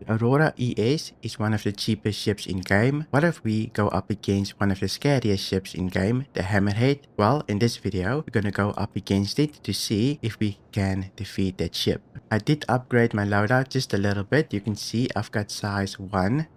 Aurora ES is one of the cheapest ships in game. What if we go up against one of the scariest ships in game, the Hammerhead? Well, in this video, we're gonna go up against it to see if we can defeat that ship. I did upgrade my loadout just a little bit. You can see I've got size 1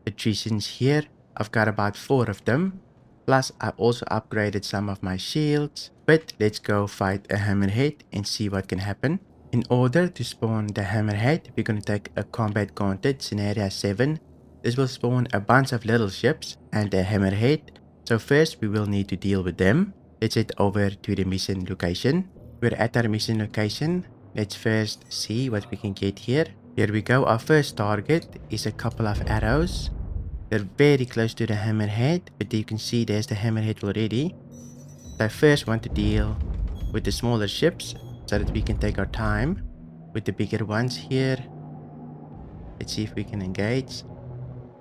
attritions here. I've got about 4 of them. Plus, I also upgraded some of my shields. But let's go fight a Hammerhead and see what can happen. In order to spawn the Hammerhead, we're going to take a combat gauntlet, scenario 7. This will spawn a bunch of little ships and a Hammerhead. So first we will need to deal with them. Let's head over to the mission location. We're at our mission location. Let's first see what we can get here. Here we go. Our first target is a couple of arrows. They're very close to the Hammerhead, but you can see there's the Hammerhead already. So I first want to deal with the smaller ships, so that we can take our time with the bigger ones here. Let's see if we can engage.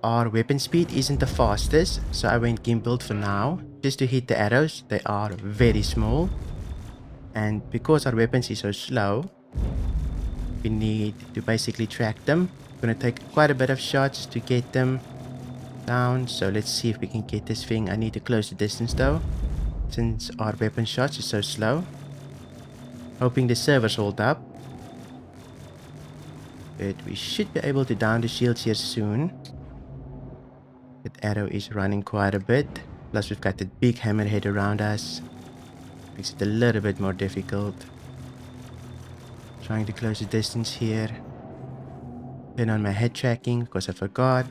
Our weapon speed isn't the fastest, so I went gimbaled for now. Just to hit the arrows, they are very small. And because our weapons is so slow, we need to basically track them. We're gonna take quite a bit of shots to get them down. So let's see if we can get this thing. I need to close the distance though, since our weapon shots is so slow. Hoping the servers hold up. But we should be able to down the shields here soon. That arrow is running quite a bit. Plus we've got that big Hammerhead around us. Makes it a little bit more difficult. Trying to close the distance here. Turn on my head tracking because I forgot.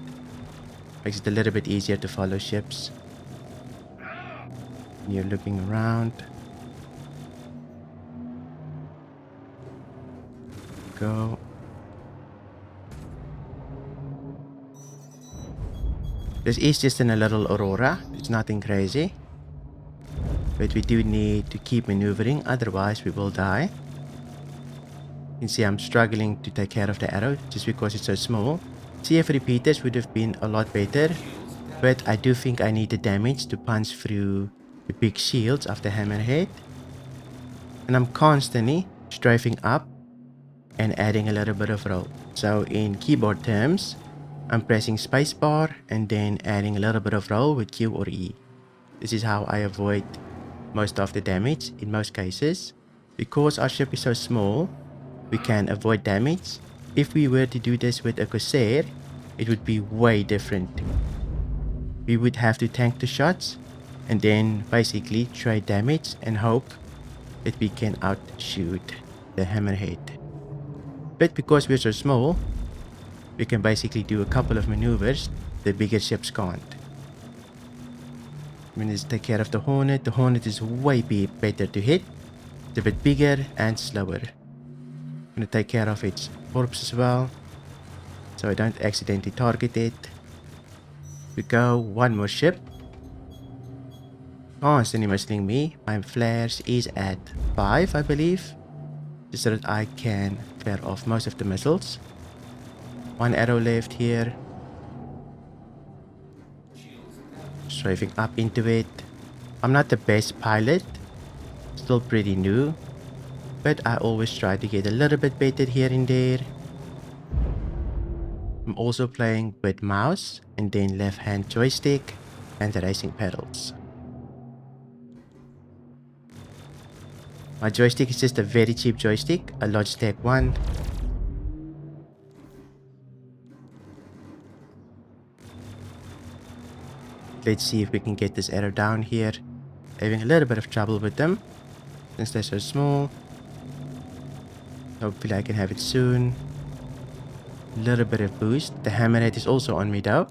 Makes it a little bit easier to follow ships. You're looking around. Go. This is just in a little Aurora. It's nothing crazy. But we do need to keep maneuvering, otherwise we will die. You can see I'm struggling to take care of the arrow just because it's so small. CF repeaters would have been a lot better, but I do think I need the damage to punch through the big shields of the Hammerhead. And I'm constantly strafing up and adding a little bit of roll. So in keyboard terms, I'm pressing spacebar and then adding a little bit of roll with Q or E. This is how I avoid most of the damage in most cases. Because our ship is so small, we can avoid damage. If we were to do this with a Corsair, it would be way different. We would have to tank the shots and then basically trade damage and hope that we can outshoot the Hammerhead. But because we're so small, we can basically do a couple of maneuvers the bigger ships can't. I'm going to take care of the Hornet. The Hornet is way better to hit. It's a bit bigger and slower. I'm going to take care of its corpse as well, so I don't accidentally target it. We go, one more ship. Constantly missing me. My flares is at 5, I believe. Just so that I can clear off most of the missiles. One arrow left here. Strafing up into it. I'm not the best pilot. Still pretty new. But I always try to get a little bit better here and there. I'm also playing with mouse and then left hand joystick and the racing pedals. My joystick is just a very cheap joystick, a Logitech one. Let's see if we can get this arrow down here. Having a little bit of trouble with them since they're so small. Hopefully I can have it soon. A little bit of boost. The Hammerhead is also on me though.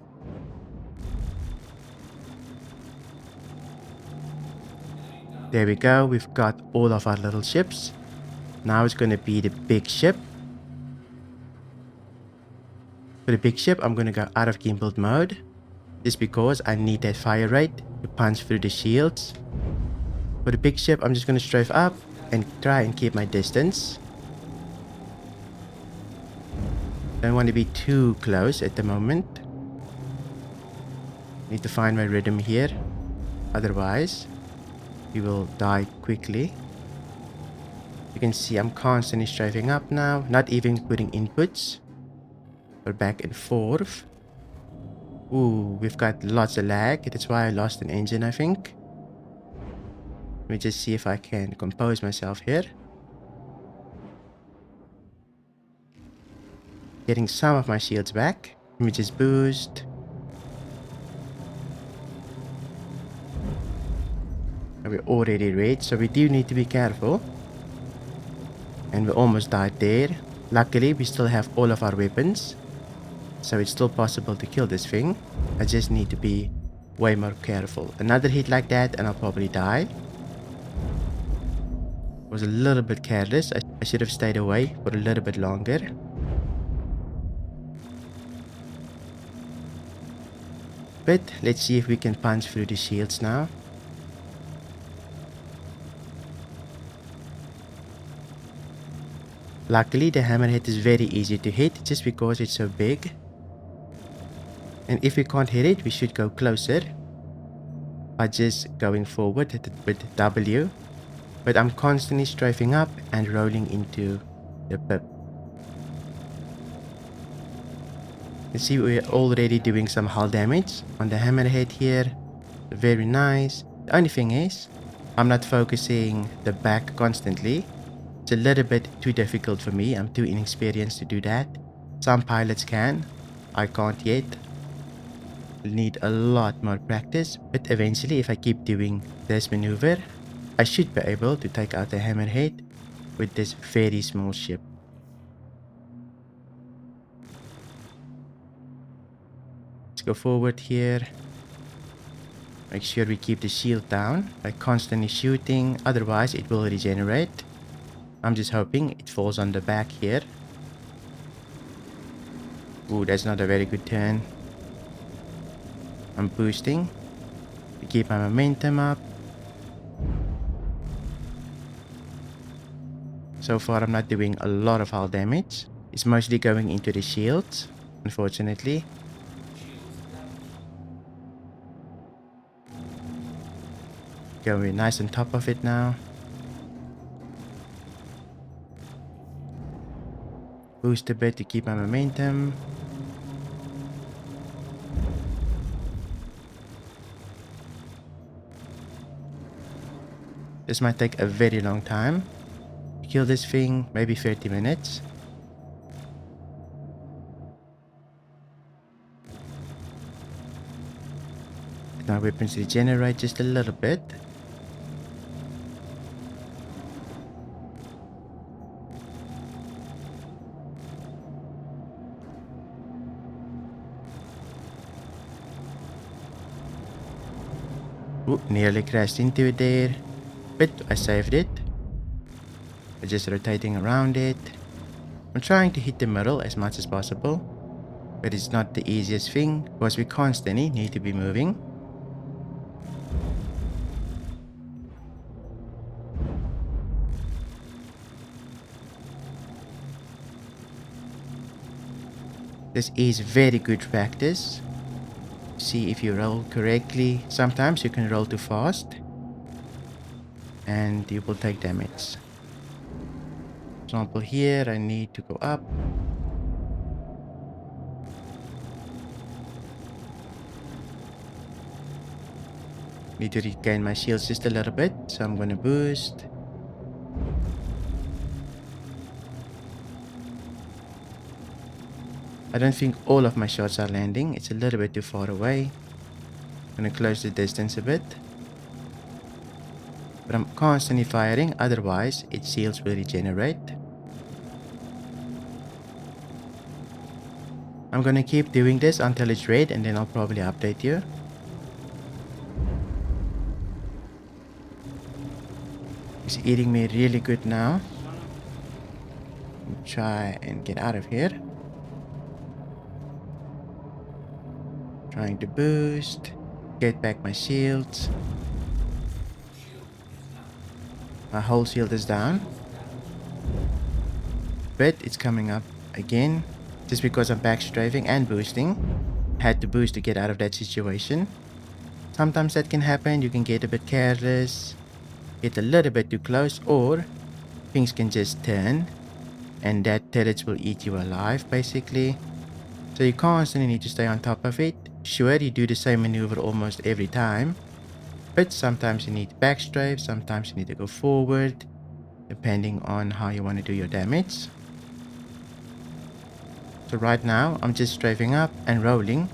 There we go, we've got all of our little ships. Now it's going to be the big ship. For the big ship, I'm going to go out of gimbaled mode. Just because I need that fire rate to punch through the shields. For the big ship, I'm just going to strafe up and try and keep my distance. Don't want to be too close at the moment. Need to find my rhythm here. Otherwise, we will die quickly. You can see I'm constantly strafing up now, not even putting inputs. We're back and forth. Ooh, we've got lots of lag. That's why I lost an engine, I think. Let me just see if I can compose myself here. Getting some of my shields back. Let me just boost. And we're already red, so we do need to be careful. And we almost died there. Luckily, we still have all of our weapons, so it's still possible to kill this thing. I just need to be way more careful. Another hit like that and I'll probably die. Was a little bit careless. I should have stayed away for a little bit longer. But let's see if we can punch through the shields now. Luckily, the Hammerhead is very easy to hit just because it's so big. And if we can't hit it, we should go closer by just going forward with W. But I'm constantly strafing up and rolling into the pip. You see, we're already doing some hull damage on the Hammerhead here. Very nice. The only thing is, I'm not focusing the back constantly. It's a little bit too difficult for me. I'm too inexperienced to do that. Some pilots can. I can't yet. Need a lot more practice. But eventually, if I keep doing this maneuver, I should be able to take out the Hammerhead with this very small ship. Let's go forward here. Make sure we keep the shield down by constantly shooting, otherwise it will regenerate. I'm just hoping it falls on the back here. Ooh, that's not a very good turn. I'm boosting to keep my momentum up. So far I'm not doing a lot of hull damage. It's mostly going into the shields, unfortunately. Going nice on top of it now. Boost a bit to keep my momentum. This might take a very long time. Kill this thing, maybe 30 minutes. Now weapons regenerate just a little bit. Ooh, nearly crashed into it there, but I saved it. I'm just rotating around it. I'm trying to hit the middle as much as possible, but it's not the easiest thing because we constantly need to be moving. This is very good practice. See if you roll correctly. Sometimes you can roll too fast and you will take damage. For example, here I need to go up. Need to regain my shields just a little bit, so I'm gonna boost. I don't think all of my shots are landing. It's a little bit too far away. I'm gonna close the distance a bit. But I'm constantly firing, otherwise its shields will regenerate. I'm gonna keep doing this until it's red and then I'll probably update you. It's eating me really good now. Try and get out of here. Trying to boost, get back my shields. My whole shield is down, but it's coming up again just because I'm back strafing and boosting. Had to boost to get out of that situation. Sometimes that can happen. You can get a bit careless, get a little bit too close, or things can just turn and that turrets will eat you alive basically. So you constantly need to stay on top of it. Sure, you do the same maneuver almost every time, but sometimes you need to backstrafe, sometimes you need to go forward, depending on how you want to do your damage. So right now, I'm just strafing up and rolling.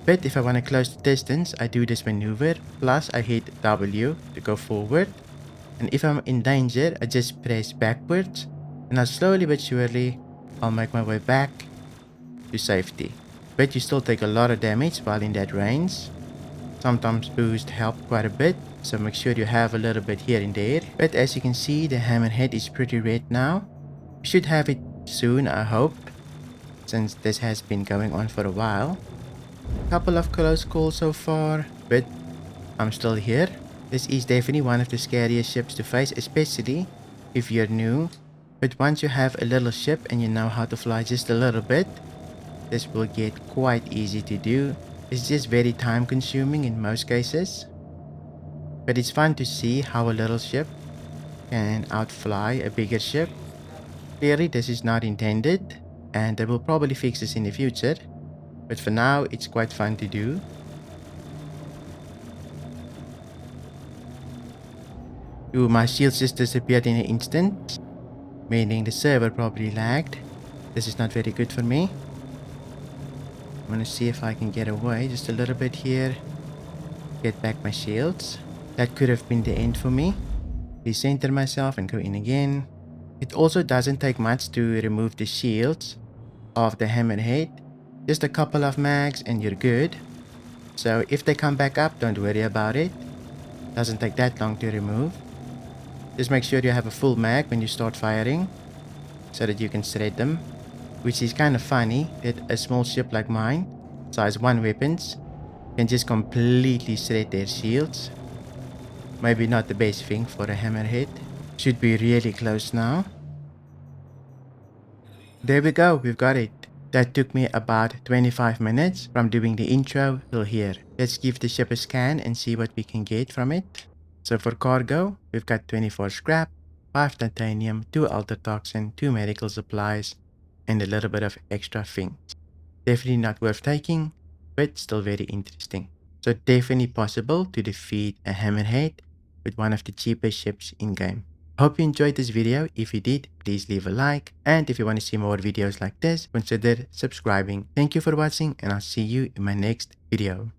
But if I want to close the distance, I do this maneuver, plus I hit W to go forward. And if I'm in danger, I just press backwards. And now slowly but surely, I'll make my way back to safety. But you still take a lot of damage while in that range. Sometimes boost help quite a bit, so make sure you have a little bit here and there. But as you can see, the Hammerhead is pretty red now. We should have it soon, I hope, since this has been going on for a while. Couple of close calls so far, but I'm still here. This is definitely one of the scariest ships to face, especially if you're new. But once you have a little ship and you know how to fly just a little bit, this will get quite easy to do. It's just very time consuming in most cases. But it's fun to see how a little ship can outfly a bigger ship. Clearly this is not intended, and they will probably fix this in the future. But for now, it's quite fun to do. Ooh, my shields just disappeared in an instant, meaning the server probably lagged. This is not very good for me. I'm gonna see if I can get away just a little bit here. Get back my shields. That could have been the end for me. Recenter myself and go in again. It also doesn't take much to remove the shields of the Hammerhead. Just a couple of mags and you're good. So if they come back up, don't worry about it. Doesn't take that long to remove. Just make sure you have a full mag when you start firing, so that you can shred them. Which is kind of funny that a small ship like mine, size 1 weapons, can just completely shred their shields. Maybe not the best thing for a Hammerhead. Should be really close now. There we go, we've got it. That took me about 25 minutes from doing the intro till here. Let's give the ship a scan and see what we can get from it. So for cargo, we've got 24 scrap, 5 titanium, 2 ultratoxin, 2 medical supplies, and a little bit of extra things. Definitely not worth taking, but still very interesting. So definitely possible to defeat a Hammerhead with one of the cheapest ships in game. Hope you enjoyed this video. If you did, please leave a like, and if you want to see more videos like this, consider subscribing. Thank you for watching, and I'll see you in my next video.